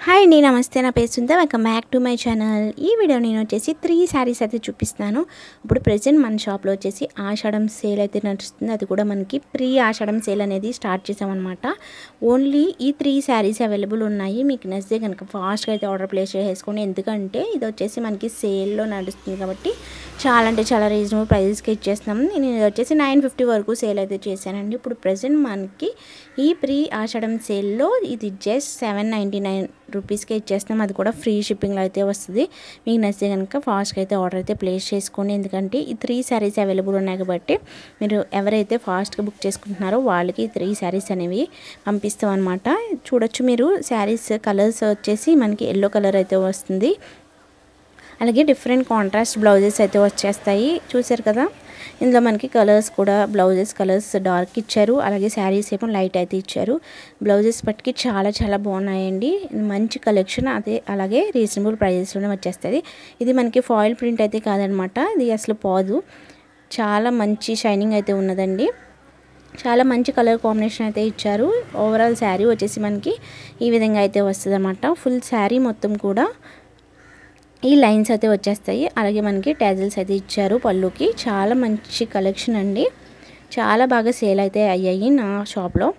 Hi అండి, నమస్తే. నా పేరు Sundar. Welcome back to my channel. ఈ వీడియో నేను వచ్చేసి 3 శారీస్ అయితే చూపిస్తాను. ఇప్పుడు ప్రెజెంట్ మన షాప్లో వచ్చేసి ఆషాఢం సేల్ అయితే నడుస్తుంది. అది కూడా మనకి ప్రీ ఆషాఢం సేల్ అనేది స్టార్ట్ చేసామన్నమాట. ఓన్లీ ఈ 3 శారీస్ అవైలబుల్ ఉన్నాయి. మీకు నచ్చితే కనుక ఫాస్ట్గా అయితే ఆర్డర్ ప్లేస్ చేసుకోండి. ఎందుకంటే ఇది వచ్చేసి మనకి సేల్లో నడుస్తుంది కాబట్టి చాలా అంటే చాలా రీజనబుల్ ప్రైజెస్కి ఇచ్చేస్తున్నాం. నేను ఇది వచ్చేసి 950 వరకు సేల్ అయితే చేశానండి. ఇప్పుడు ప్రెజెంట్ మనకి ఈ ప్రీ ఆషాఢం సేల్లో ఇది జస్ట్ 799 రూపీస్కే ఇచ్చేస్తాం. అది కూడా ఫ్రీ షిప్పింగ్లో అయితే వస్తుంది. మీకు నచ్చితే కనుక ఫాస్ట్గా అయితే ఆర్డర్ అయితే ప్లేస్ చేసుకోండి. ఎందుకంటే ఈ 3 శారీస్ అవైలబుల్ ఉన్నాయి కాబట్టి మీరు ఎవరైతే ఫాస్ట్గా బుక్ చేసుకుంటున్నారో వాళ్ళకి 3 శారీస్ అనేవి పంపిస్తాం అనమాట. చూడొచ్చు మీరు శారీస్ కలర్స్ వచ్చేసి మనకి ఎల్లో కలర్ అయితే వస్తుంది. అలాగే డిఫరెంట్ కాంట్రాస్ట్ బ్లౌజెస్ అయితే వచ్చేస్తాయి. చూసారు కదా, ఇందులో మనకి కలర్స్ కూడా బ్లౌజెస్ కలర్స్ డార్క్ ఇచ్చారు. అలాగే శారీస్ ఏమో లైట్ అయితే ఇచ్చారు. బ్లౌజెస్ పట్టుకి చాలా బాగున్నాయండి. మంచి కలెక్షన్. అలాగే రీజనబుల్ ప్రైజెస్లోనే వచ్చేస్తుంది. ఇది మనకి ఫాయిల్ ప్రింట్ అయితే కాదనమాట. ఇది అసలు పోదు. చాలా మంచి షైనింగ్ అయితే ఉన్నదండి. చాలా మంచి కలర్ కాంబినేషన్ అయితే ఇచ్చారు. ఓవరాల్ శారీ వచ్చేసి మనకి ఈ విధంగా అయితే వస్తుంది అనమాట. ఫుల్ శారీ మొత్తం కూడా ఈ లైన్స్ అయితే వచ్చేస్తాయి. అలాగే మనకి ట్యాజిల్స్ అయితే ఇచ్చారు పళ్ళుకి. చాలా మంచి కలెక్షన్ అండి. చాలా బాగా సేల్ అయితే అయ్యాయి నా షాప్లో.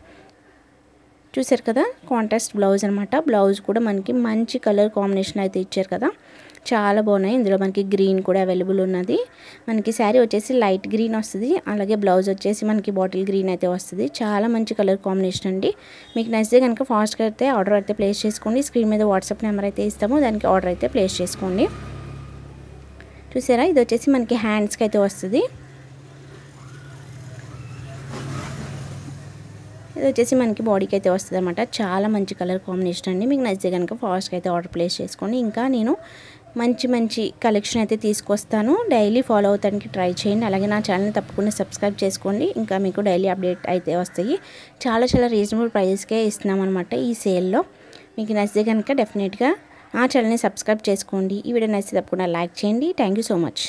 చూసారు కదా, కాంట్రాస్ట్ బ్లౌజ్ అనమాట. బ్లౌజ్ కూడా మనకి మంచి కలర్ కాంబినేషన్ అయితే ఇచ్చారు కదా, చాలా బాగున్నాయి. ఇందులో మనకి గ్రీన్ కూడా అవైలబుల్ ఉన్నది. మనకి శారీ వచ్చేసి లైట్ గ్రీన్ వస్తుంది. అలాగే బ్లౌజ్ వచ్చేసి మనకి బాటిల్ గ్రీన్ అయితే వస్తుంది. చాలా మంచి కలర్ కాంబినేషన్ అండి. మీకు నచ్చితే కనుక ఫాస్ట్గా అయితే ఆర్డర్ అయితే ప్లేస్ చేసుకోండి. స్క్రీన్ మీద వాట్సాప్ నెంబర్ అయితే ఇస్తాము, దానికి ఆర్డర్ అయితే ప్లేస్ చేసుకోండి. చూసారా, ఇది వచ్చేసి మనకి హ్యాండ్స్కి అయితే వస్తుంది. ఇది వచ్చేసి మనకి బాడీకి అయితే వస్తుంది అనమాట. చాలా మంచి కలర్ కాంబినేషన్ అండి. మీకు నచ్చితే కనుక ఫాస్ట్గా అయితే ఆర్డర్ ప్లేస్ చేసుకోండి. ఇంకా నేను మంచి కలెక్షన్ అయితే తీసుకొస్తాను. డైలీ ఫాలో అవడానికి ట్రై చేయండి. అలాగే నా ఛానల్ని తప్పకుండా సబ్స్క్రైబ్ చేసుకోండి. ఇంకా మీకు డైలీ అప్డేట్ అయితే వస్తాయి. చాలా రీజనబుల్ ప్రైజెస్కే ఇస్తున్నాం అనమాట ఈ సేల్లో. మీకు నచ్చితే కనుక డెఫినెట్గా నా ఛానల్ని సబ్స్క్రైబ్ చేసుకోండి. ఈ వీడియో నచ్చితే తప్పకుండా లైక్ చేయండి. Thank you so much.